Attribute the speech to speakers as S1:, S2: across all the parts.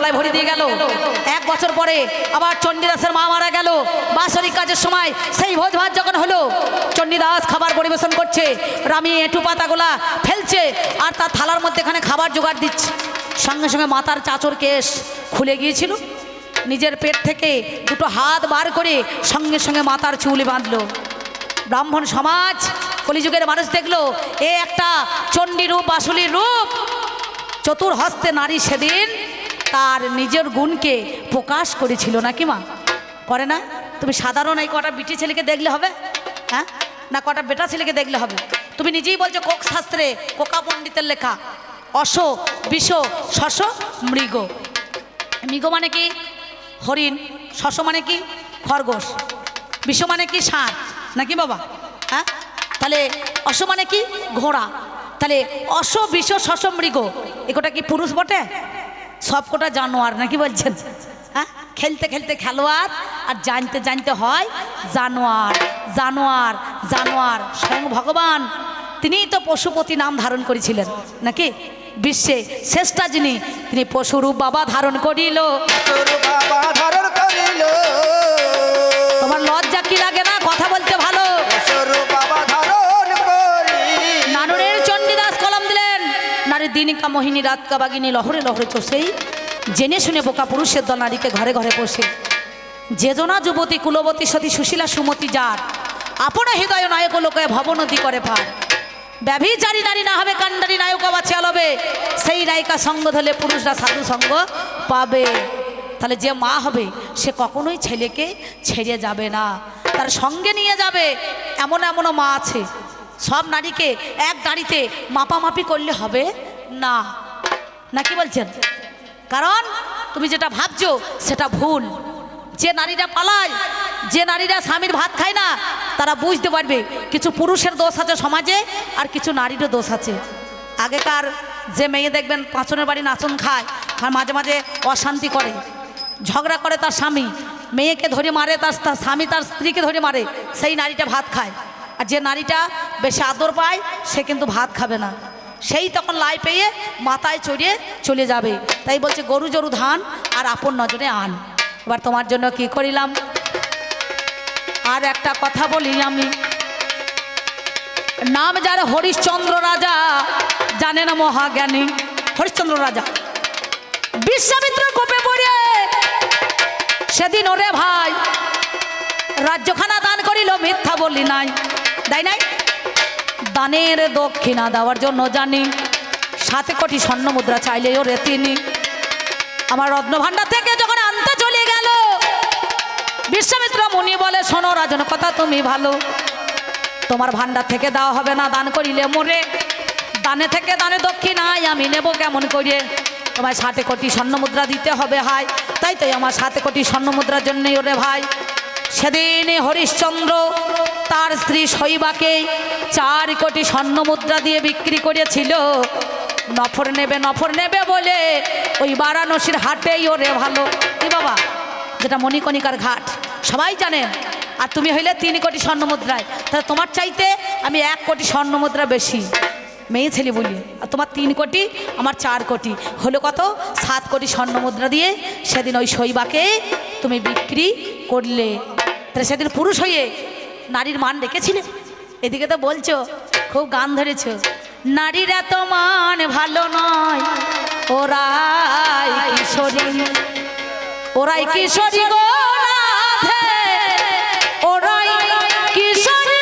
S1: গলায় ভরি দিয়ে গেল। 1 বছর পরে আবার চণ্ডীদাসের মা মারা গেল। বাৎসরিক কাজের সময় সেই ভোজ ভাত যখন হলো, চণ্ডীদাস খাবার পরিবেশন করছে, রামি এঁটু পাতাগুলা ফেলছে আর তার থালার মধ্যে এখানে খাবার জোগাড় দিচ্ছে। সঙ্গে সঙ্গে মাতার চাচর কেশ খুলে গিয়েছিল, নিজের পেট থেকে দুটো হাত বার করে সঙ্গে সঙ্গে মাতার চুল বাঁধলো। ব্রাহ্মণ সমাজ কলিযুগের মানুষ দেখলো এ একটা চণ্ডী রূপ, বাসুলির রূপ। চতুর হস্তে নারী সেদিন তার নিজের গুণকে প্রকাশ করেছিল নাকি মা? করে না? তুমি সাধারণ এই কটা বিটি ছেলেকে দেখলে হবে? হ্যাঁ, না কটা বেটা ছেলেকে দেখলে হবে? তুমি নিজেই বলছো কোক শাস্ত্রে, কোকা পণ্ডিতের লেখা, অশ বিষ শশ মৃগ। মৃগ মানে কি? হরিণ। শশ মানে কি? খরগোশ। বিষ মানে কি? ষাঁড় নাকি বাবা? হ্যাঁ, তাহলে অশ মানে কি? ঘোড়া। তাহলে অশ বিষ শশ মৃগ, এগুলো কি পুরুষ বটে? সব কটা জানোয়ার নাকি বলছেন? হ্যাঁ, খেলতে খেলতে খেলোয়াড় আর জানতে জানতে হয় জানোয়ার। জানোয়ার জানোয়ার স্বয়ং ভগবান তিনিই তো পশুপতি নাম ধারণ করেছিলেন নাকি? বিশ্বে শ্রেষ্ঠা যিনি, তিনি পশুরূপ বাবা ধারণ করিল। তোমার লজ্জা কি লাগে না? কথা বলতে ভালো। নানুরের চণ্ডীদাস কলম দিলেন, নারী দিনিকা মোহিনী রাতকা বাগিনী লহরে লহরে চষেই জেনে শুনে বোকা পুরুষের দল নারীকে ঘরে ঘরে বসে। যেজনা যুবতী কুলবতী সতী সুশীলা সুমতি যার, আপন হৃদয় নায়ক লোকে ভবনদী করে পার। ব্যভিচারী নারী না হবে কান্ডারি নায়িকা বাছে আলবে, সেই নায়িকা সঙ্গ ধরলে পুরুষরা সাধু সঙ্গ পাবে। তাহলে যে মা হবে সে কখনোই ছেলেকে ছেড়ে যাবে না, তার সঙ্গে নিয়ে যাবে। এমন এমনও মা আছে, সব নারীকে এক গাড়িতে মাপামাপি করলে হবে না, নাকি বলছেন? কারণ তুমি যেটা ভাবছো সেটা ভুল। যে নারীরা পালায়, যে নারীরা স্বামীর ভাত খায় না, তারা বুঝতে পারবে কিছু পুরুষের দোষ আছে সমাজে আর কিছু নারীরও দোষ আছে। আগেকার যে মেয়ে দেখবেন পাঁচনের বাড়ি নাচন খায় আর মাঝে মাঝে অশান্তি করে, ঝগড়া করে তার স্বামী, মেয়েকে ধরে মারে, তার স্বামী তার স্ত্রীকে ধরে মারে, সেই নারীটা ভাত খায়। আর যে নারীটা বেশি আদর পায় সে কিন্তু ভাত খাবে না, সেই তখন লাই পেয়ে মাথায় চড়িয়ে চলে যাবে। তাই বলছে গরু জরু ধান আর আপন নজরে আন। এবার তোমার জন্য কি করিলাম? আর একটা কথা বলি আমি, নাম যার হরিশ্চন্দ্র রাজা, জানে না মহাজ্ঞানী। হরিশ্চন্দ্র রাজা বিশ্বামিত্র কোপে পড়ে সেদিন ওরে ভাই রাজ্যখানা দান করিল, মিথ্যা বলি নাই, তাই নাই? দানের দক্ষিণা দেওয়ার জন্য জানি 7 কোটি স্বর্ণ মুদ্রা চাইলে ওরে তিনি। আমার রত্নভাণ্ডার থেকে যখন আনতে চলে গেল, বিশ্বামিত্র মুনি বলে শোনো রাজন কথা তুমি ভালো, তোমার ভাণ্ডার থেকে দেওয়া হবে না, দান করিলে মোরে। দানে থেকে দানে দক্ষিণায় আমি নেব কেমন করে? তোমায় 7 কোটি স্বর্ণ মুদ্রা দিতে হবে হাই। তাই তাই আমার 7 কোটি স্বর্ণ মুদ্রার জন্যই ওরে ভাই সেদিন হরিশ্চন্দ্র তার স্ত্রী শৈবাকে 4 কোটি স্বর্ণ মুদ্রা দিয়ে বিক্রি করেছিল। নফর নেবে বলে ওই বারাণসীর হাটেই ওরে ভালো। কি বাবা, যেটা মণিকণিকার ঘাট সবাই জানেন। আর তুমি হইলে 3 কোটি স্বর্ণ মুদ্রায়, তাহলে তোমার চাইতে আমি 1 কোটি স্বর্ণ মুদ্রা বেশি মেয়ে ছেলে বলি। আর তোমার 3 কোটি, আমার 4 কোটি, হলো কত? 7 কোটি স্বর্ণ মুদ্রা দিয়ে সেদিন ওই শৈবাকে তুমি বিক্রি করলে। তাহলে সেদিন পুরুষ হয়ে নারীর মান রেখেছিলে। এদিকে তো বলছো, খুব গান ধরেছ, নারীর এত মান ভালো নয়, ওরাই কিশোরী, ওরাই কিশোরী গো রাধে, ওরাই কিশোরী।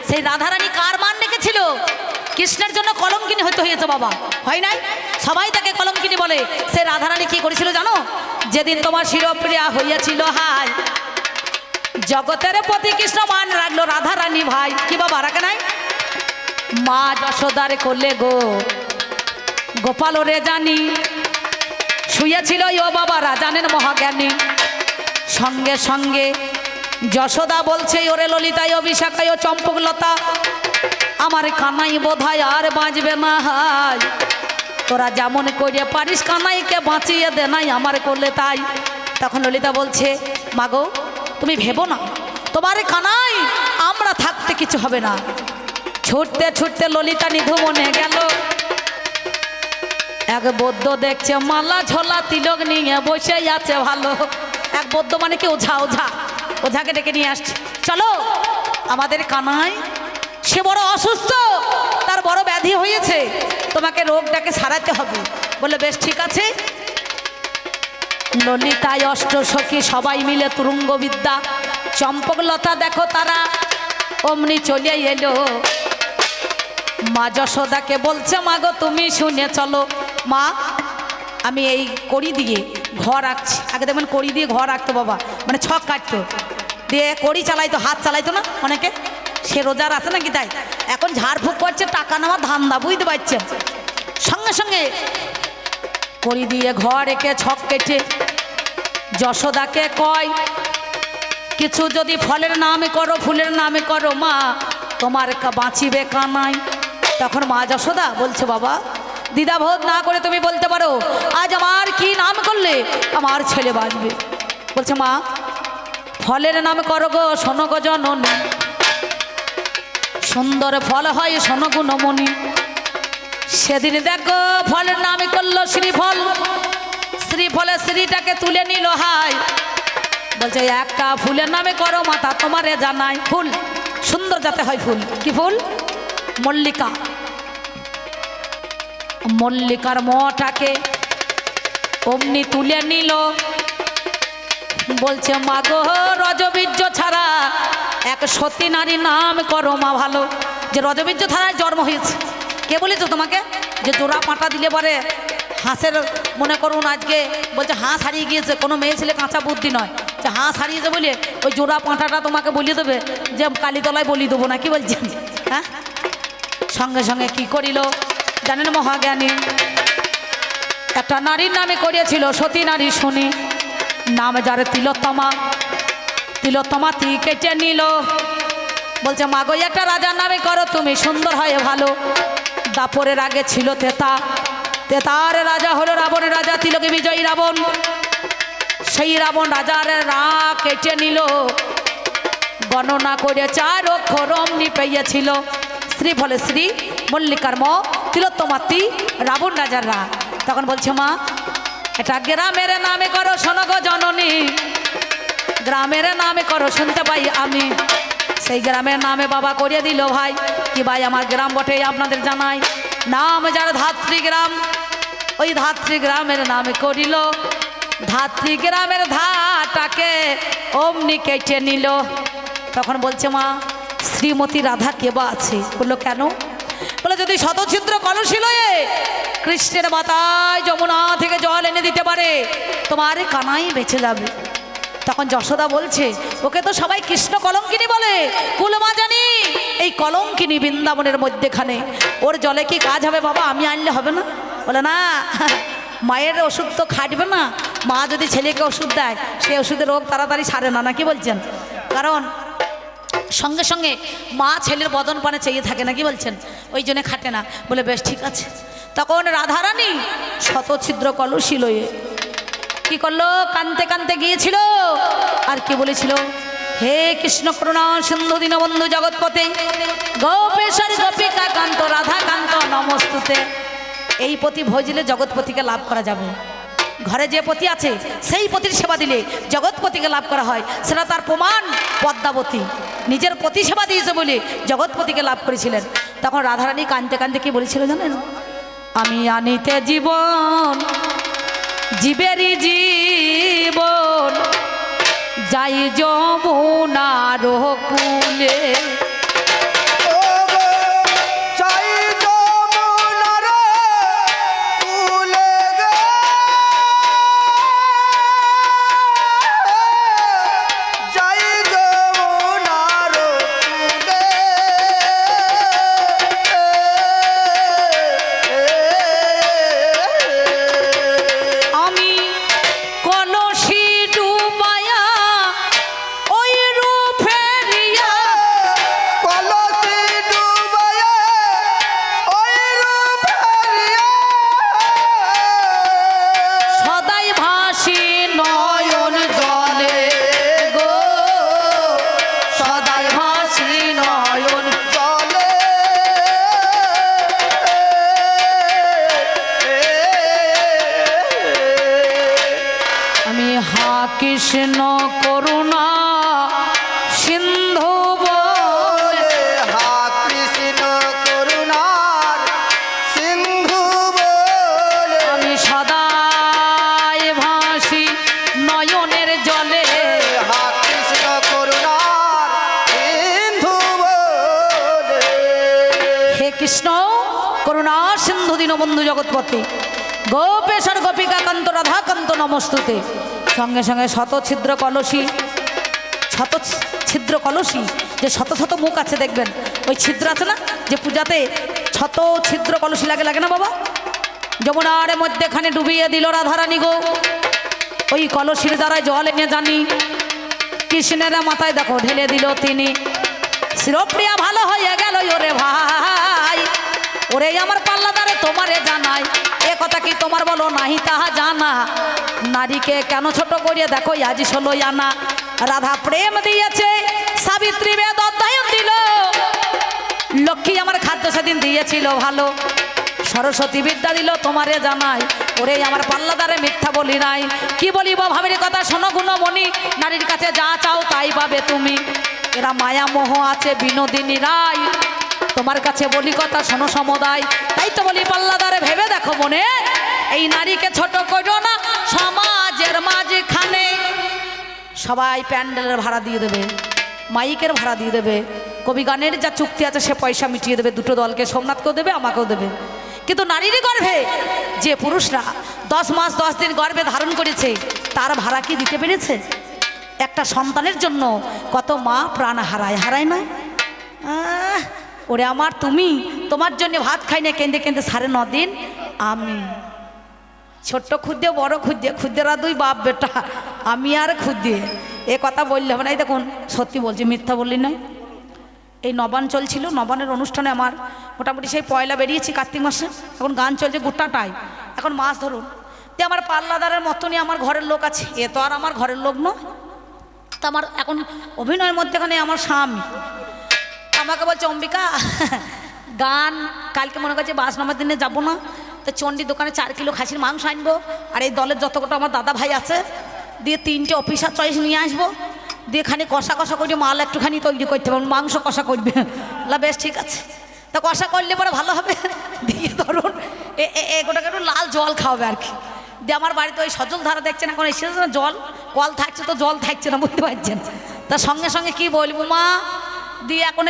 S1: সেই রাধারানী কার মান রেখেছিল? কৃষ্ণের জন্য কলঙ্কিনী হতে হয়েছে বাবা, হয় নাই? সবাই তাকে কলঙ্কিনী বলে। সে রাধারানী কি করেছিল জানো? যেদিন তোমার শিরপ্রিয়া হইয়াছিল হাই, জগতের প্রতি কৃষ্ণ মান রাখলো রাধারানী ভাই। কি বাবা রাখে নাই? মা যশোদার কোলে গো গোপাল রে জানি শুয়েছিল ও বাবা রাজানের মহাজ্ঞানী। সঙ্গে সঙ্গে যশোদা বলছে ওরে ললিতায় ও বিশাখায় ও চম্পকলতা আমার কানাই বোধহয় আর বাঁচবে না। হাই তোরা যেমন করিয়া পারিস কানাইকে বাঁচিয়ে দে নাই আমার করলে তাই। তখন ললিতা বলছে মাগো তুমি ভেবো না, তোমার কানাই আমরা থাকতে কিছু হবে না। ছুটতে ছুটতে ললিতা নিধু মনে গেল। এক বৌদ্ধ দেখছে মালা ঝোলা তিলক নিয়ে বসে আছে ভালো। এক বৌদ্ধ মানে কি ওঝা, ওঝা ওঝাকে ডেকে নিয়ে আসছে, চলো আমাদের কানাই সে বড় অসুস্থ, তার বড় ব্যাধি হয়েছে, তোমাকে রোগটাকে সারাতে হবে। বলে বেশ ঠিক আছে। ললিতায় অষ্টসখী সবাই মিলে তুরঙ্গ বিদ্যা, চম্পকলতা দেখো তারা অমনি চলে এলো। মা যশোদাকে বলছে মাগো তুমি শুনে চলো। মা আমি এই কড়ি দিয়ে ঘর আঁকছি। আগে দেখবেন কড়ি দিয়ে ঘর আঁকতো বাবা, মানে ছক কাটতো, দিয়ে কড়ি চালাইতো, হাত চালাইতো না অনেকে, সে রোজার আছে নাকি তাই। এখন ঝাড়ফুঁক করছে টাকা নেওয়া ধান্দা, বুঝতে পারছেন। সঙ্গে সঙ্গে কড়ি দিয়ে ঘর এঁকে ছক কেটে যশোদাকে কয় কিছু যদি ফলের নামে করো ফুলের নামে করো মা তোমার বাঁচিবে কানাই। তখন মা যশোদা বলছে বাবা দ্বিধাবোধ না করে তুমি বলতে পারো আজ আমার কি নাম করলে আমার ছেলে বাঁচবে। বলছে মা ফলের নাম করো গো শোনো গো জননী, সুন্দর ফল হয় শোনো গুণমণি। সেদিন দেখো ফলের নামে করলো শ্রীফল, শ্রীফলে শ্রীটাকে তুলে নিল হাই। বলছে একটা ফুলের নামে করো মাতা তোমারে জানাই, ফুল সুন্দর যাতে হয় ফুল। কি ফুল? মল্লিকা। মল্লিকার মটাকে অমনি তুলে নিল। বলছে মা গো রজবীর্য ছাড়া এক সতী নারী নাম করো মা ভালো। যে রজবীর্য ছাড়ায় জন্ম হয়েছে, কে বলেছে তোমাকে যে জোড়া পাটা দিলে পরে হাঁসের মনে করুন আজকে বলছে হাঁস হারিয়ে গিয়েছে, কোনো মেয়ে ছেলে কাঁচা বুদ্ধি নয় যে হাঁস হারিয়েছে বলে ওই জোড়া পাঁটাটা তোমাকে বলিয়ে দেবে যে কালীতলায় বলি দেবো না, কি বলছেন? হ্যাঁ সঙ্গে সঙ্গে কি করিল জানেন মহাজ্ঞানী, একটা নারীর নামে করিয়েছিল সতী নারী শুনি, নাম যার তিলোত্তমা। তিলোত্তমা তি কেটে নিল। বলছে মা গো একটা রাজার নামে করো তুমি, সুন্দর হয় ভালো। দাপরের আগে ছিল তেতা, তেতার রাজা হলো রাবণের রাজা তিলকে বিজয়ী রাবণ। সেই রাবণ রাজার রা কেটে নিল, গণনা করে 4 অক্ষর অমনি পেয়েছিল। শ্রী ফলে শ্রী মল্লিকার ম তিলোত্তমাতি রাবণ রাজার রা। তখন বলছে মা এটা গ্রামের নামে করো শোনো গো জননী, গ্রামের নামে করো শুনতে পাই আমি। সেই গ্রামের নামে বাবা করিয়ে দিল ভাই। কি ভাই আমার গ্রাম বটে আপনাদের জানাই, নাম যার ধাত্রী গ্রাম, ওই ধাত্রী গ্রামের নামে করিল। ধাত্রী গ্রামের ধাটাকে অমনি কেটে নিল। তখন বলছে মা শ্রীমতী রাধা কেবা আছে? বললো কেন? বলে যদি শতছিদ্র কলসি লয়ে কৃষ্ণের মাথায় যমুনা থেকে জল এনে দিতে পারে তোমার কানাই বেঁচে যাবে। তখন যশোদা বলছে ওকে তো সবাই কৃষ্ণ কলঙ্কিনী বলে, কুলমা জানি এই কলঙ্কিনী বৃন্দাবনের মধ্যেখানে, ওর জলে কি কাজ হবে বাবা? আমি আনলে হবে না? বলে না মায়ের ওষুধ তো খাটবে না, মা যদি ছেলেকে ওষুধ দেয় সেই ওষুধের রোগ তাড়াতাড়ি সারে না, নাকি বলছেন? কারণ সঙ্গে সঙ্গে মা ছেলের বদন পানে চেয়ে থাকে না, কি বলছেন? ওই জন্য খাটে না। বলে বেশ ঠিক আছে। তখন রাধারানী শতছিদ্র কলসি লয়ে কি করলো? কানতে কানতে গিয়েছিল আর কি বলেছিল? হে কৃষ্ণ করুণা সিন্ধু দীনবন্ধু জগৎপতে গোপেশ্বরী গোপিকা কান্ত রাধা কান্ত নমস্তুতে। এই পতি ভজিলে জগৎপতিকে লাভ করা যাবে। ঘরে যে পতি আছে সেই পতির সেবা দিলে জগৎপতিকে লাভ করা হয়, সেটা তার প্রমাণ পদ্মাবতী নিজের পতি সেবা দিয়েছে বলে জগৎপতিকে লাভ করেছিলেন। তখন রাধারানী কানতে কানতে কি বলেছিল জানেন? আমি আনিতে জীবন জীবেরই জীবন যাই যমুনার কূলে। কৃষ্ণ করুণা সিন্ধু বলে,
S2: হা কৃষ্ণ করুণার সিন্ধু বলে,
S1: আমি সদাই ভাসি নয়নের জলে।
S2: হা কৃষ্ণ করুণার সিন্ধু বলে।
S1: হে কৃষ্ণ করুণা সিন্ধু দীনবন্ধু জগৎপতি, গোপেশ্বর গোপিকা কান্ত রাধা কান্ত নমস্তুতে। সঙ্গে সঙ্গে শত ছিদ্র কলসী, শত ছিদ্র কলসী, যে শত শত মুখ আছে দেখবেন, ওই ছিদ্র আছে না যে পূজাতে শত ছিদ্র কলসী লাগে, লাগে না বাবা? যমুনার মধ্যেখানে ডুবিয়ে দিল রাধারানী গো। ওই কলসির দ্বারা জল এনে জানি কৃষ্ণের মাথায় দেখো ঢেলে দিল তিনি। শিরপ্রিয়া ভালো হয়ে গেল ওরে ভাই, ওরে আমার পাল্লাদারে তোমারে জানাই, এ কথা কি তোমার বলো নাহি তাহা জানা? নারীকে কেন ছোট করিয়ে দেখো আজ 16 আনা। রাধা প্রেম দিয়েছে, সাবিত্রী বেদ অধ্যয়ন দিল, লক্ষ্মী আমার খাদ্য সেদিন দিয়েছিল ভালো, সরস্বতী বিদ্যা দিল তোমারে জানাই, ওরে আমার পাল্লাদারে মিথ্যা বলি নাই। কি বলিব ভাবের কথা শোনো গুণমণি, নারীর কাছে যা চাও তাই পাবে তুমি। এরা মায়া মোহ আছে বিনোদিনী রায়, তোমার কাছে বলি কথা শোনো সমুদায়। তাই তো বলি পাল্লাদারে ভেবে দেখো মনে, এই নারীকে ছোট করো না সমাজের মাঝখানে। সবাই প্যান্ডেলের ভাড়া দিয়ে দেবে, মাইকের ভাড়া দিয়ে দেবে, কবি গানের যা চুক্তি আছে সে পয়সা মিটিয়ে দেবে, দুটো দলকে, সোমনাথকেও দেবে আমাকেও দেবে। কিন্তু নারীরই গর্ভে যে পুরুষরা 10 মাস 10 দিন গর্ভে ধারণ করেছে তার ভাড়া কি দিতে পেরেছে? একটা সন্তানের জন্য কত মা প্রাণ হারায়, হারায় না? ওরে আমার তুমি, তোমার জন্য ভাত খাই না কেঁদে কেঁদে 9.5 দিন আমি। ছোট্ট খুদ্দে বড় খুদ্দে, খুদ্দেরা 2 বাপ বেটা, আমি আর খুদ্দে। এ কথা বললে হবে না। এই দেখুন সত্যি বলছি, মিথ্যা বললি নয়। এই নবান চলছিল, নবানের অনুষ্ঠানে আমার মোটামুটি সেই পয়লা বেরিয়েছি কার্তিক মাসে, এখন গান চলছে গোটাটাই, এখন মাছ ধরুন। তো আমার পাল্লাদারের মতনই আমার ঘরের লোক আছে, এ তো আর আমার ঘরের লোক নয়। তো আমার এখন অভিনয়ের মধ্যেখানে আমার স্বামী আমাকে বলছে, অম্বিকা গান কালকে মনে করছে 22 নম্বর দিনে যাবো না, তো চণ্ডীর দোকানে 4 কিলো খাসির মাংস আনবো, আর এই দলের যত কটা আমার দাদা ভাই আছে দিয়ে 3টে অফিসার চয়েস নিয়ে আসবো, দিয়ে খানি কষা কষা করে মাল একটুখানি তৈরি করতে পারবো, মাংস কষা করবে। বেশ ঠিক আছে, তা কষা করলে পরে ভালো হবে। দিয়ে ধরুন গোটাকে একটু লাল জল খাওয়াবে আর কি। দিয়ে আমার বাড়িতে ওই সজল ধারা দেখছেন, এখন এসেছে না জল, কল থাকছে তো জল থাকছে না, বুঝতে পারছেন? তার সঙ্গে সঙ্গে কি বলবো মা, দিয়ে এখন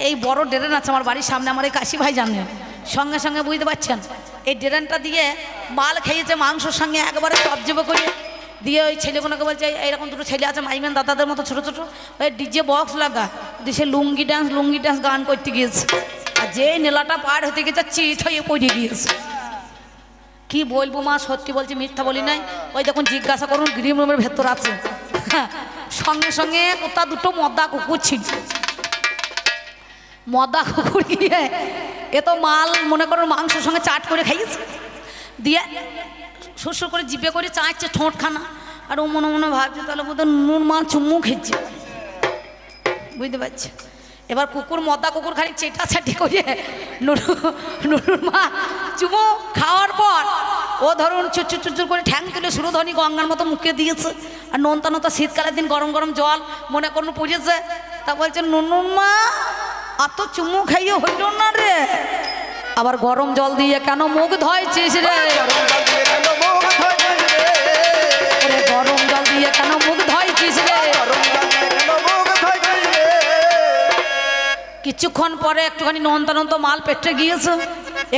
S1: এই বড় ড্রেন আছে আমার বাড়ির সামনে, আমার এই কাশি ভাই জানেন, সঙ্গে সঙ্গে বুঝতে পারছেন এই ড্রেনটা দিয়ে মাল খেয়েছে মাংসর সঙ্গে একবারে চপজেবে করে দিয়ে ওই ছেলেগুলোকে বলছে, এইরকম 2টো ছেলে আছে মাইমেন দাদাদের মতো ছোটো ছোটো, ওই ডিজে বক্স লাগা দিয়ে সে লুঙ্গি ডান্স গান করতে গিয়েছে, আর যে নেলাটা পার হতে গেছে চিট হয়ে পড়ে গিয়েছে। কি বলবো মা, সত্যি বলছি মিথ্যা বলি নাই। ওই দেখুন জিজ্ঞাসা করুন গ্রিন রুমের ভেতর আছে, সঙ্গে সঙ্গে কোথা 2টো মদা কুকুর ছিল, মদা কুকুর গিয়ে এ তো মাল মনে করুন মাংসের সঙ্গে চাট করে খাইয়েছে, দিয়ে শ্বশুর করে জিপে করে চাইছে ঠোঁটখানা, আর ও মনে মনে ভাবছে তাহলে বোধ নুন মা চুমু খেচ্ছে, বুঝতে পারছে? এবার কুকুর মদা কুকুর খালি চেটা চাটি করে নুনুর মা চুমু খাওয়ার পর ও ধরুন চুচুর চুচুর করে ঠ্যাং তুলে সুরধ্বনি গঙ্গার মতো মুখে দিয়েছে, আর নোনতা নোনতা শীতকালের দিন গরম গরম জল মনে করুন পড়েছে, তা বলছে নুনুর মা অত চুমু খাইয়ে হইল না রে, আবার গরম জল দিয়ে কেন মুখ ধোয়ছিস রে, গরম জল দিয়ে কেন মুখ ধোয়ছিস রে। কিছুক্ষণ পরে একটুখানি নন্ত মাল পেটে গিয়েছে,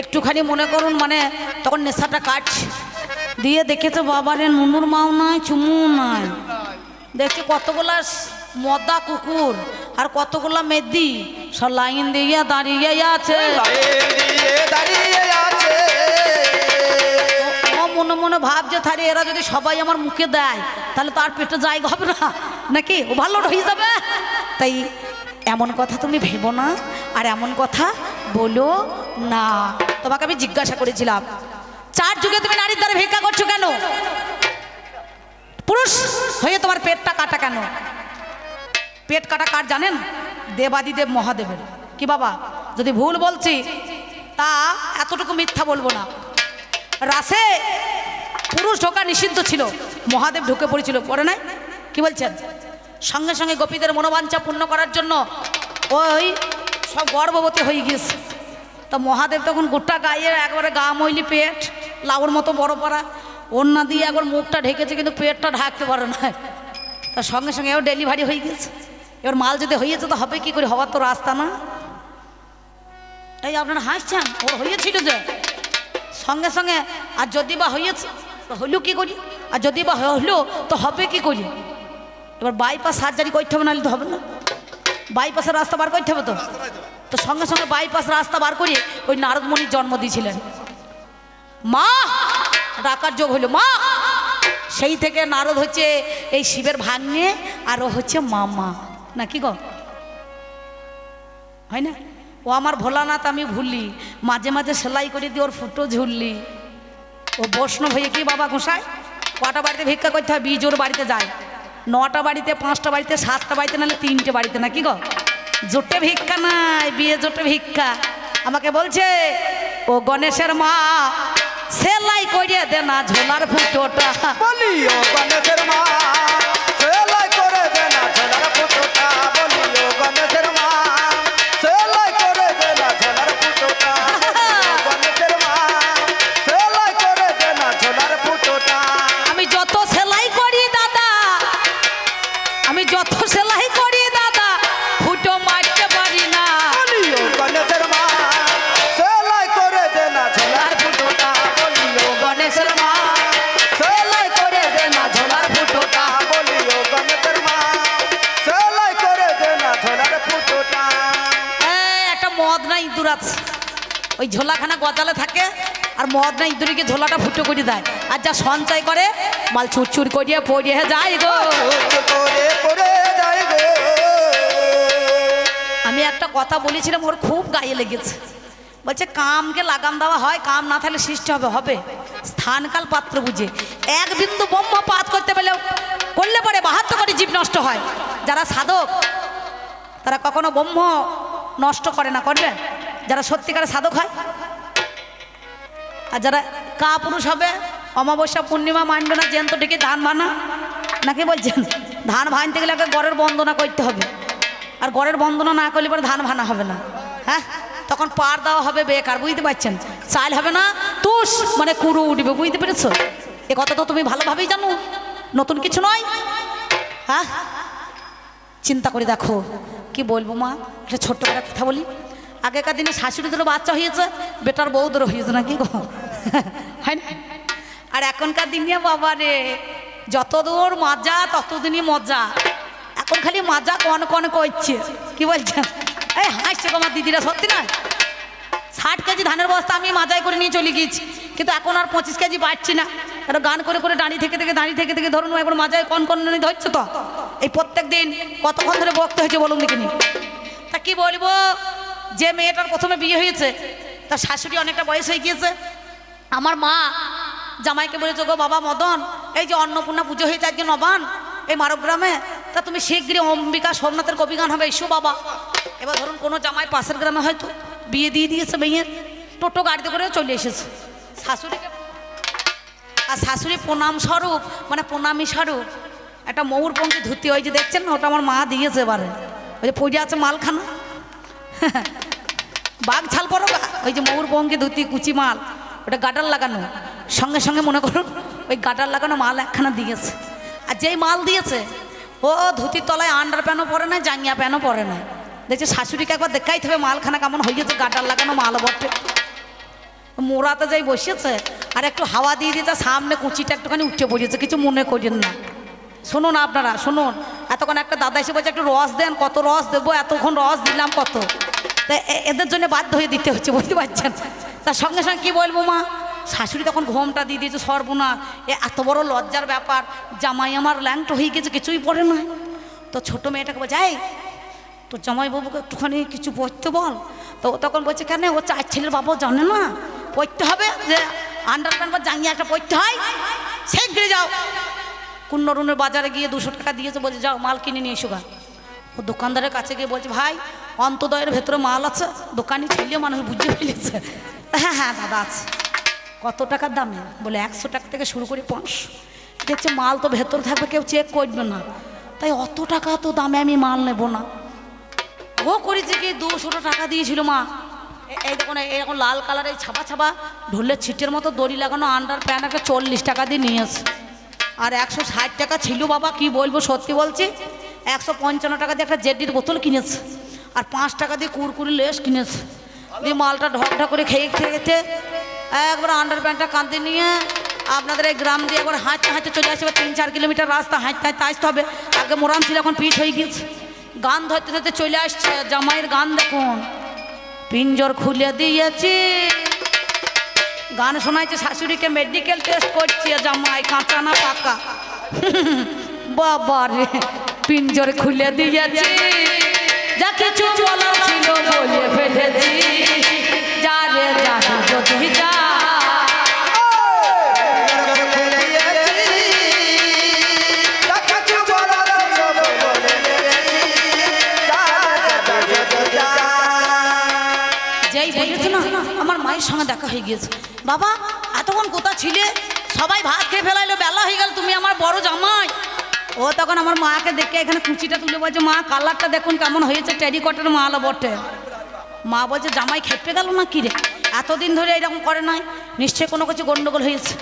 S1: একটুখানি মনে করুন মানে তখন নেশাটা কাটছে, দিয়ে দেখেছে বাবারে নুনুর মাও নাই চুমু নাই, দেখছি কতগুলা মদা কুকুর আর কতগুলা মেদি সব লাইন দিয়ে দাঁড়িয়ে আছে, মনে মনে ভাবছে থারে এরা যদি সবাই আমার মুখে দেয় তাহলে তার পেটে জায়গা হবে না নাকি, ও ভালো হয়ে যাবে। তাই এমন কথা তুমি ভেবো না, আর এমন কথা বলো না। তোমাকে আমি জিজ্ঞাসা করেছিলাম 4 যুগে তুমি নারীর দ্বারা ভিক্ষা করছো কেন? পুরুষ হয়ে তোমার পেটটা কাটা কেন? পেট কাটা কার জানেন? দেবাদিদেব মহাদেবের। কি বাবা যদি ভুল বলছি তা এতটুকু মিথ্যা বলবো না। রাসে পুরুষ ঢোকা নিষিদ্ধ ছিল, মহাদেব ঢুকে পড়েছিল, পড়ে নাই? কি বলছেন? সঙ্গে সঙ্গে গোপীদের মনোবাঞ্ছা পূর্ণ করার জন্য ওই সব গর্ভবতী হয়ে গিয়েছে। তা মহাদেব তখন গোটা গায়ে একবারে গা মইলি, পেট লাউর মতো বড় পড়া, ওড়না দিয়ে একবার মুখটা ঢেকেছে কিন্তু পেটটা ঢাকতে পারে না। তার সঙ্গে সঙ্গে এবার ডেলিভারি হয়ে গেছে। এবার মাল যদি হয়েছে তো হবে কি করে, হওয়ার তো রাস্তা না। এই আপনারা হাসছেন, ওর হয়েছিল যে সঙ্গে সঙ্গে। আর যদি বা হয়েছে তো হইল কি করি, আর যদি বা হইলো তো হবে কি করি। এবার বাইপাস সার্জারি করতে হবে, নাহলে তো হবে না। বাইপাসের রাস্তা বার করতে হবে তো। তো সঙ্গে সঙ্গে বাইপাস রাস্তা বার করে ওই নারদমণির জন্ম দিয়েছিলেন। মা ডাকার যোগ হইল মা। সেই থেকে নারদ হচ্ছে এই শিবের ভাগ্নে, আর ও হচ্ছে মামা, নাকি গো? হয় না? ও আমার ভোলানাথ আমি ভুললি, মাঝে মাঝে সেলাই করে দিয়ে ওর ফুটো ঝুললি। ও বৈষ্ণব হয়ে কি বাবা গোসাই কটা বাড়িতে ভিক্ষা করতে হয়? বীজোর বাড়িতে যায়, 9টা বাড়িতে, 5টা বাড়িতে, 7টা বাড়িতে, নাহলে 3টে বাড়িতে, নাকি গো? জোটে ভিক্ষা নাই, বিয়ে জোটে ভিক্ষা। আমাকে বলছে ও গণেশের মা সেলাই করিয়ে দে না ঝোলার ফুটোটা।
S2: বলি ও গণেশের মা সেলাই করে দে না ঝোলার ফুটোটা। বলি ও গণেশের মা সেলাই করে দে না ঝোলার ফুটোটা। গণেশের মা সেলাই করে দে না ঝোলার ফুটোটা।
S1: আমি যত সেলাই করি দাদা, আমি যত সেলাই করি দাদা, ফুটো মারতে পারি না।
S2: বলি ও গণেশের মা সেলাই করে দে না ঝোলার ফুটোটা। বলি ও গণেশের মা সেলাই করে দে না ঝোলার ফুটোটা। বলি ও গণেশের মা সেলাই করে দে না ঝোলার ফুটোটা।
S1: একটা মদ না ইঁদুর আছে, ওই ঝোলাখানা গজালে থাকে, আর মদ না ইঁদুরিকে ঝোলাটা ফুটো করে দেয়। আর যা সঞ্চয় করে মাল চুরচুর করিয়ে পড়িয়ে যায় গো।
S2: করে করে যায় গো।
S1: আমি একটা কথা বলেছিলাম, ওর খুব গায়ে লেগেছে। বলছে কামকে লাগাম দেওয়া হয়, কাম না থাকলে সৃষ্টি হবে, হবে স্থানকাল পাত্র বুঝে। এক বিন্দু ব্রহ্ম পাত করতে পারলে করলে পরে 72 কোটি জীব নষ্ট হয়। যারা সাধক তারা কখনো ব্রহ্ম নষ্ট করে না, করবে যারা সত্যিকারের সাধক হয়। আর যারা কাপুরুষ হবে, অমাবস্যা পূর্ণিমা মানবে না, জ্যান্ত ডেকে ধান ভানা, নাকি বলছেন? ধান ভাঙতে গেলে আগে গড়ের বন্দনা করতে হবে, আর গড়ের বন্দনা না করলে পরে ধান ভানা হবে না। হ্যাঁ, তখন পার দেওয়া হবে বেকার, বুঝতে পারছেন? চাল হবে না, তুষ মানে কুড়ু উঠবে, বুঝতে পেরেছ? এ কথা তো তুমি ভালোভাবেই জানো, নতুন কিছু নয়। হ্যাঁ, চিন্তা করে দেখো। কি বলবো মা, একটা ছোট্ট একটা কথা বলি। আগেকার দিনে শাশুড়িদেরও বাচ্চা হয়েছে, বেটার বউদেরও হয়েছে, নাকি গো? হয় না? আর এখনকার দিনে বাবা রে, যতদূর মজা ততদিনই মজা। এখন খালি মজা কন কন করছে, কি বলছেন? এই হাসছে তোমার দিদিরা, সত্যি না? 60 কেজি ধানের বস্তা আমি মাজাই করে নিয়ে চলে গিয়েছি, কিন্তু এখন আর 25 কেজি পাচ্ছি না। এটা গান করে করে দাঁড়িয়ে থেকে ধরুন এবার মাজায় কন কন ধরছে তো। এই প্রত্যেক দিন কতক্ষণ ধরে বকতে হয়েছে বলুন দেখিনি। তা কি বলবো, যে মেয়েটার প্রথমে বিয়ে হয়েছে তার শাশুড়ি অনেকটা বয়স হয়ে গিয়েছে। আমার মা জামাইকে বলেছে, গো বাবা মদন, এই যে অন্নপূর্ণা পুজো হয়েছে আজকে নবান এই মারগ্রামে, তা তুমি শীঘ্রই অম্বিকা সোমনাথের কবিগান হবে, এসো বাবা। এবার ধরুন কোনো জামাই পাশের গ্রামে হয়তো বিয়ে দিয়ে দিয়েছে মেয়ের, টোটো গাড়িতে করে চলে এসেছে শাশুড়িকে। আর শাশুড়ি প্রণাম স্বরূপ, মানে প্রণামী স্বরূপ একটা ময়ূর পঙ্খী ধুতি, ওই যে দেখছেন না, ওটা আমার মা দিয়েছে এবারে। ওই যে পড়ে আছে মালখানা, বাঘ ছাল পরো, ওই যে ময়ূর পঙ্খী ধুতি কুচি মাল, ওটা গাডার লাগানো। সঙ্গে সঙ্গে মনে করুন ওই গাডার লাগানো মাল একখানা দিয়েছে। আর যেই মাল দিয়েছে ও ধুতির তলায় আন্ডার প্যানও পরে না, জাঙ্গিয়া প্যানও পরে না। দেখছে শাশুড়িকে একবার দেখাইতে হবে মালখানা কেমন হয়ে গেছে, গাডার লাগানো মাল বটে। মোড়াতে যাই বসেছে, আর একটু হাওয়া দিয়ে দিয়েছে, সামনে কুচিটা একটুখানি উঠে পড়েছে, কিছু মনে করেন না। শুনুন আপনারা, শুনুন, এতক্ষণ একটা দাদা এসে বলছে একটু রস দেন, কত রস দেবো, এতক্ষণ রস দিলাম কত। তা এদের জন্য বাধ্য হয়ে দিতে হচ্ছে, বুঝতে পারছেন? তার সঙ্গে সঙ্গে কী বলবো মা, শাশুড়ি তখন ঘোমটা দিয়ে দিয়েছে, সর্বনা এত বড় লজ্জার ব্যাপার, জামাই আমার ল্যাংটো হয়ে গেছে, কিছুই পড়ে না। তো ছোটো মেয়েটাকে বলছে, এই তোর জামাইবাবুকে একটুখানি কিছু পড়তে বল। তো তখন বলছে, কেন ও 4 ছেলের বাবাও জানে না পড়তে হবে, যে আন্ডার প্যান্ট বা জাঙ্গিয়া একটা পড়তে হয়, শীঘ্রই যাও। কুন্নরুনের বাজারে গিয়ে 200 টাকা দিয়েছে, বলছে যাও মাল কিনে নিয়ে এসো গা। ও দোকানদারের কাছে গিয়ে বলছে, ভাই অন্তদয়ের ভেতরে মাল আছে, দোকানি ছেলে মানুষ বুঝে ফেলেছে। হ্যাঁ হ্যাঁ দাদা আছে। কত টাকার দামে? বলে 100 টাকা থেকে শুরু করে 500। দেখছে মাল তো ভেতর থাকবে, কেউ চেক করবে না, তাই অত টাকা তো দামে আমি মাল নেব না। ও করেছে কি 200 টাকা দিয়েছিল মা। এই দেখুন এরকম লাল কালারের ছাপা ছাপা ঢোলের ছিটের মতো দড়ি লাগানো আন্ডার প্যান্ট একটা 40 টাকা দিয়ে নিয়েছে। আর 160 টাকা ছিল বাবা, কি বলবো সত্যি বলছি। 155 টাকা দিয়ে একটা জেডির বোতল কিনেছে, আর 5 টাকা দিয়ে কুরকুরি লেস কিনেছে। দিয়ে মালটা ঢকঢক করে খেয়ে খেয়েছে একবার আন্ডার প্যান্টটা কাঁদতে নিয়ে আপনাদের এই গ্রাম দিয়ে একবার হাঁটতে হাঁটতে চলে আসবে। 3-4 কিলোমিটার রাস্তা হাঁটতে হাঁটতে আসতে হবে। আগে মোরাম ছিল, এখন পিঠ হয়ে গেছে। গান ধরতে ধরতে চলে আসছে। জামাইয়ের গান দেখুন, পিঞ্জর খুলে দিয়েছি। গান শোনাইছে শাশুড়িকে, মেডিকেল টেস্ট করছে জামাই কাঁচা না পাকা। বাবা রে, পিঞ্জর খুলে দিয়েছি, যা কিছু বলার ছিল বলে ফেলেছি। যা রে যা যদি যা আমার মায়ের সঙ্গে দেখা হয়ে গিয়েছে। বাবা এতক্ষণ কোথা ছিলে? সবাই ভাত খেয়ে ফেলাইলো, বেলা হয়ে গেল, তুমি আমার বড় জামাই। ও তখন আমার মাকে দেখে এখানে কুচিটা তুলে বলছে, মা কালারটা দেখুন কেমন হয়েছে, টেরিকটের মাল বটে। মা বলছে জামাই খেপে গেল না কি রে, এতদিন ধরে এরকম করে নাই, নিশ্চয়ই কোনো কিছু গন্ডগোল হয়েছে।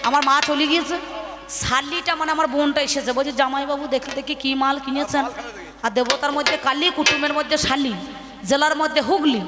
S1: আমার মা চলে গিয়েছে। শালিটা মানে আমার বোনটা এসেছে, বলছে জামাইবাবু দেখে দেখি কী মাল কিনেছেন। আর দেবতার মধ্যে কালী, কুটুমের মধ্যে শালি, জেলার মধ্যে হুগলি।